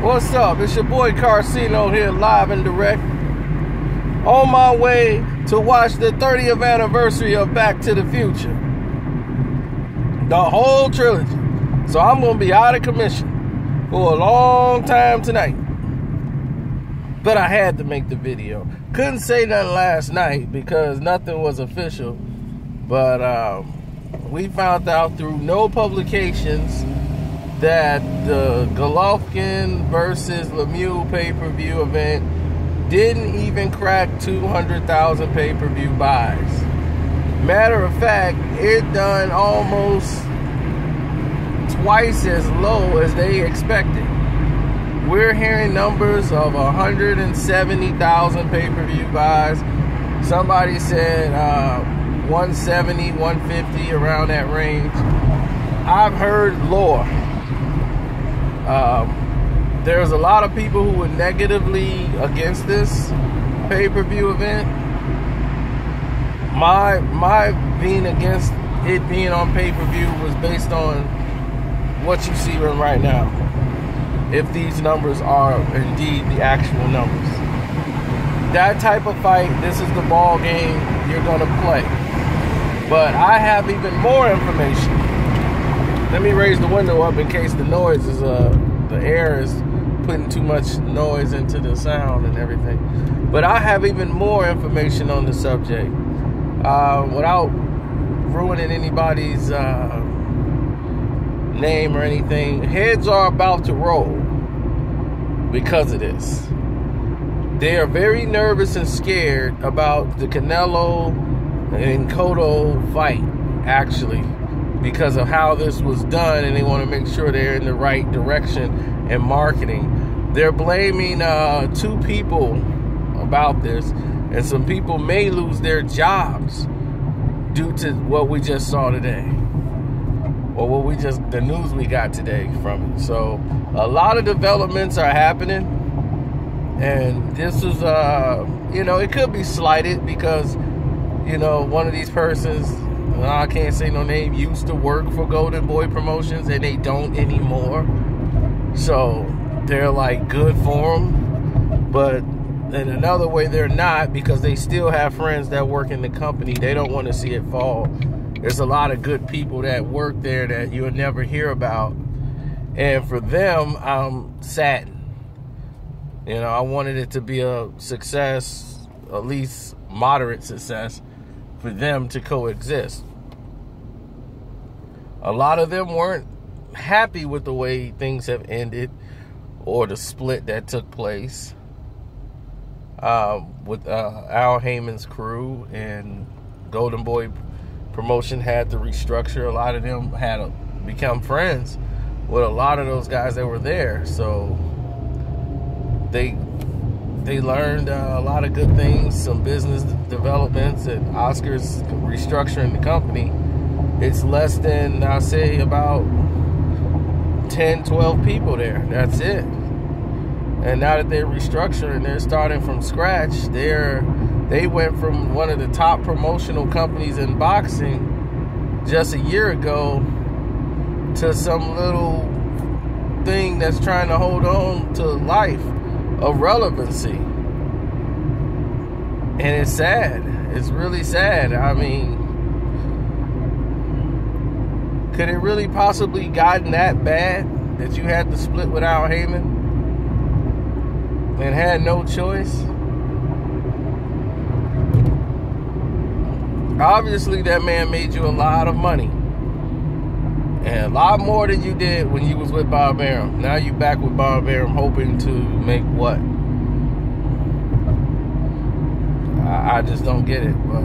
What's up? It's your boy Carcino here, live and direct. On my way to watch the 30th anniversary of Back to the Future. The whole trilogy. So I'm going to be out of commission for a long time tonight. But I had to make the video. Couldn't say nothing last night because nothing was official. But we found out through no publications that the Golovkin versus Lemieux pay-per-view event didn't even crack 200,000 pay-per-view buys. Matter of fact, it done almost twice as low as they expected. We're hearing numbers of 170,000 pay-per-view buys. Somebody said 170, 150, around that range. I've heard lower. There's a lot of people who were negatively against this pay-per-view event. My being against it being on pay-per-view was based on what you see right now. If these numbers are indeed the actual numbers. That type of fight, this is the ball game you're gonna play. But I have even more information. Let me raise the window up in case the noise is, the air is putting too much noise into the sound and everything. But I have even more information on the subject. Without ruining anybody's name or anything, heads are about to roll because of this. They are very nervous and scared about the Canelo and Cotto fight, actually, because of how this was done, and they want to make sure they're in the right direction and marketing. They're blaming two people about this, and some people may lose their jobs due to what we just saw today, or the news we got today from it. So a lot of developments are happening, and this is it could be slighted because one of these persons, I can't say no name, used to work for Golden Boy Promotions, and they don't anymore. So they're like good for them, but in another way they're not, because they still have friends that work in the company. They don't want to see it fall. There's a lot of good people that work there that you'll never hear about, and for them, I'm saddened. I wanted it to be a success, at least moderate success, for them to coexist. A lot of them weren't happy with the way things have ended or the split that took place with Al Heyman's crew, and Golden Boy Promotion had to restructure. A lot of them had to become friends with a lot of those guys that were there, so they learned a lot of good things, some business developments, and Oscar's restructuring the company. It's less than, I'll say, about 10, 12 people there. That's it. And now that they're restructuring, they're starting from scratch. They went from one of the top promotional companies in boxing just a year ago to some little thing that's trying to hold on to life of relevancy. And it's sad. It's really sad. I mean, could it really possibly gotten that bad that you had to split with Al Heyman and had no choice? Obviously, that man made you a lot of money, and a lot more than you did when you was with Bob Arum. Now you back with Bob Arum, hoping to make what? I just don't get it, but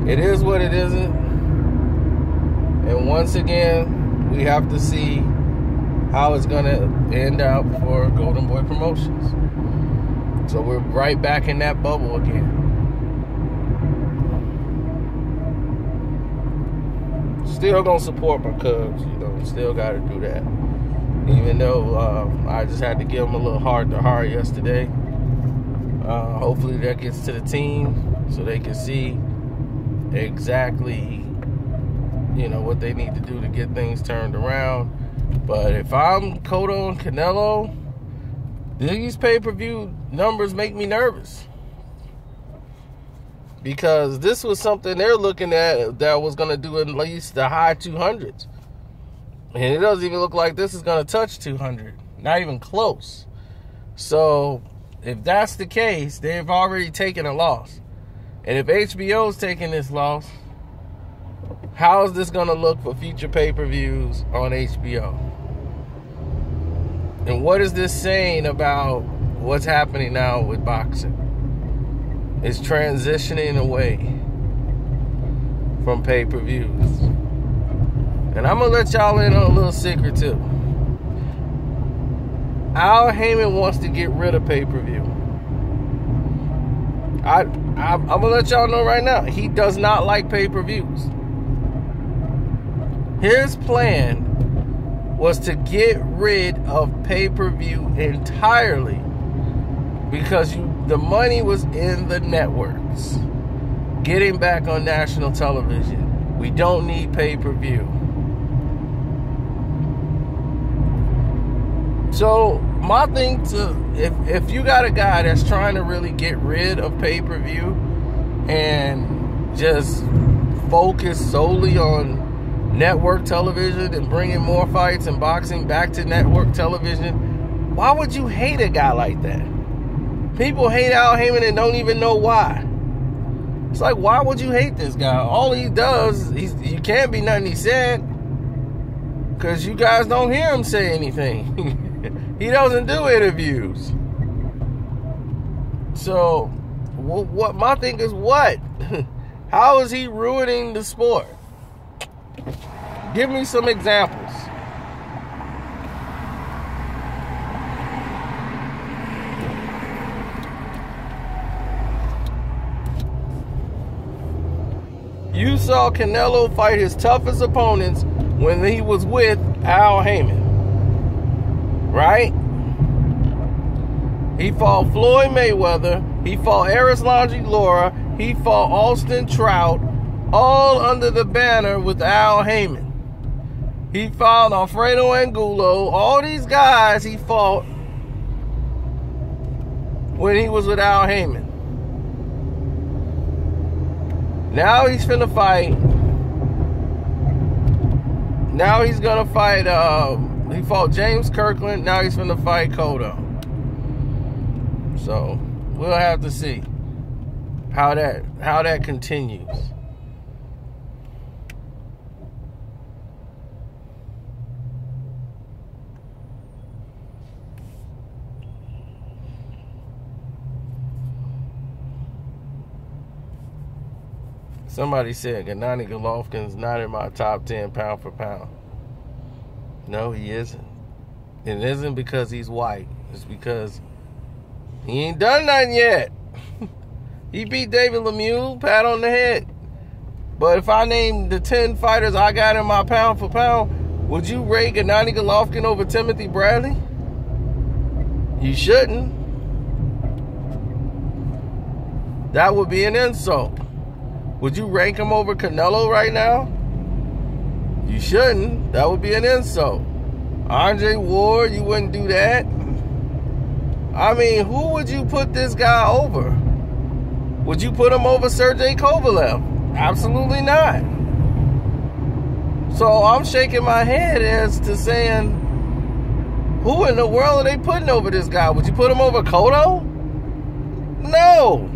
it is what it isn't. And once again, we have to see how it's going to end out for Golden Boy Promotions. So we're right back in that bubble again. Still gonna support my Cubs, still got to do that. Even though I just had to give them a little heart-to-heart yesterday. Hopefully that gets to the team so they can see exactly, what they need to do to get things turned around. But if I'm Cotto and Canelo, these pay-per-view numbers make me nervous. Because this was something they're looking at that was going to do at least the high 200s. And it doesn't even look like this is going to touch 200. Not even close. So, if that's the case, they've already taken a loss. And if HBO's taking this loss, how is this going to look for future pay-per-views on HBO? And what is this saying about what's happening now with boxing? It's transitioning away from pay-per-views. And I'm going to let y'all in on a little secret too. Al Heyman wants to get rid of pay-per-view. I'm going to let y'all know right now, he does not like pay-per-views. His plan was to get rid of pay-per-view entirely because the money was in the networks. Getting back on national television. We don't need pay-per-view. So, my thing if you got a guy that's trying to really get rid of pay-per-view and just focus solely on network television and bringing more fights and boxing back to network television, why would you hate a guy like that? People hate Al Heyman and don't even know why. It's like, why would you hate this guy? All he does, you can't be nothing he said, because you guys don't hear him say anything. He doesn't do interviews. So, what my thing is, what? How is he ruining the sport? Give me some examples. You saw Canelo fight his toughest opponents when he was with Al Heyman. Right? He fought Floyd Mayweather. He fought Erislandy Lara. He fought Austin Trout. All under the banner with Al Heyman. He fought Alfredo Angulo. All these guys he fought when he was with Al Heyman. Now he's finna fight. Now he's gonna fight, he fought James Kirkland. Now he's finna fight Cotto. So, we'll have to see how that continues. Somebody said Gennady Golovkin's not in my top 10 pound for pound. No, he isn't. It isn't because he's white. It's because he ain't done nothing yet. He beat David Lemieux, pat on the head. But if I name the 10 fighters I got in my pound for pound, would you rate Gennady Golovkin over Timothy Bradley? You shouldn't. That would be an insult. Would you rank him over Canelo right now? You shouldn't. That would be an insult. Andre Ward, you wouldn't do that. I mean, who would you put this guy over? Would you put him over Sergey Kovalev? Absolutely not. So I'm shaking my head as to saying, who in the world are they putting over this guy? Would you put him over Cotto? No.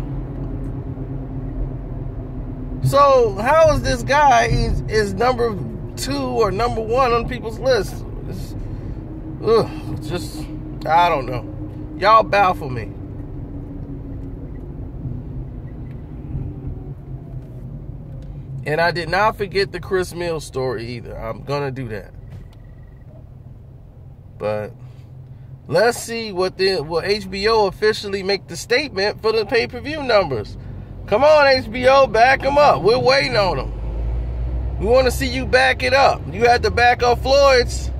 So how is this guy is number 2 or number 1 on people's list? Just, I don't know. Y'all baffle me. And I did not forget the Chris Mills story either. I'm gonna do that. But let's see will HBO officially make the statement for the pay-per-view numbers. Come on, HBO, back them up. We're waiting on them. We want to see you back it up. You had to back up Floyd's.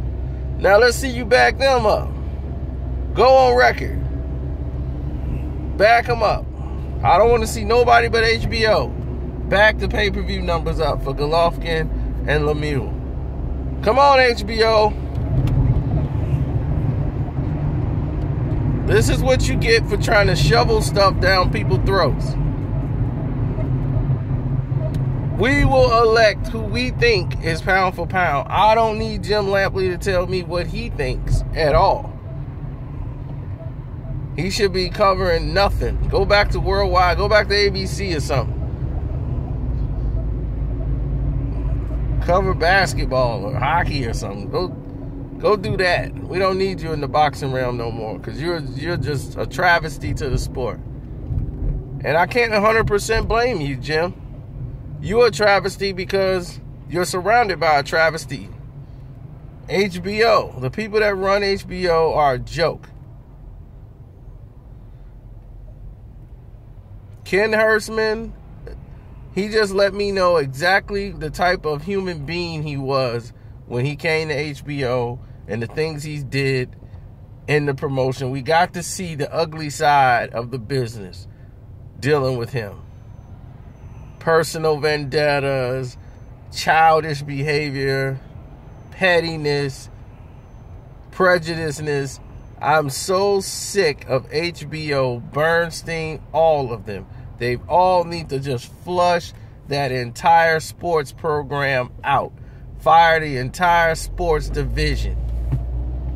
Now let's see you back them up. Go on record. Back them up. I don't want to see nobody but HBO back the pay-per-view numbers up for Golovkin and Lemieux. Come on, HBO. This is what you get for trying to shovel stuff down people's throats. We will elect who we think is pound for pound. I don't need Jim Lampley to tell me what he thinks at all. He should be covering nothing. Go back to Worldwide. Go back to ABC or something. Cover basketball or hockey or something. Go do that. We don't need you in the boxing realm no more, because you're just a travesty to the sport. And I can't 100% blame you, Jim. You're a travesty because you're surrounded by a travesty. HBO. The people that run HBO are a joke. Ken Hurstman, he just let me know exactly the type of human being he was when he came to HBO and the things he did in the promotion. We got to see the ugly side of the business dealing with him. Personal vendettas, childish behavior, pettiness, prejudiceness. I'm so sick of HBO, Bernstein, all of them. They all need to just flush that entire sports program out. Fire the entire sports division.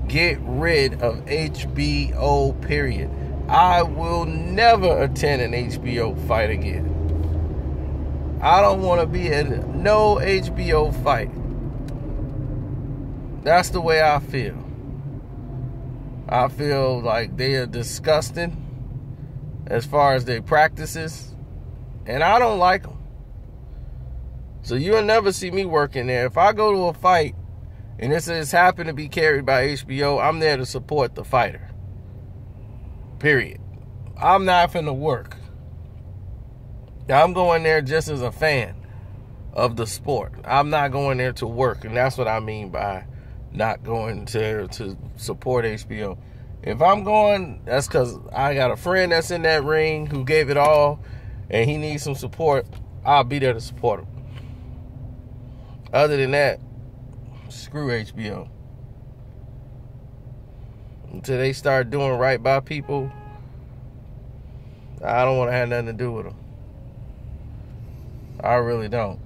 Get rid of HBO, period. I will never attend an HBO fight again. I don't want to be in no HBO fight. That's the way I feel. I feel like they are disgusting as far as their practices, and I don't like them. So you'll never see me working there. If I go to a fight and this has happened to be carried by HBO, I'm there to support the fighter. Period. I'm not finna work. I'm going there just as a fan of the sport. I'm not going there to work, and that's what I mean by not going to support HBO. If I'm going, that's because I got a friend that's in that ring who gave it all, and he needs some support. I'll be there to support him. Other than that, screw HBO. Until they start doing right by people, I don't want to have nothing to do with them. I really don't.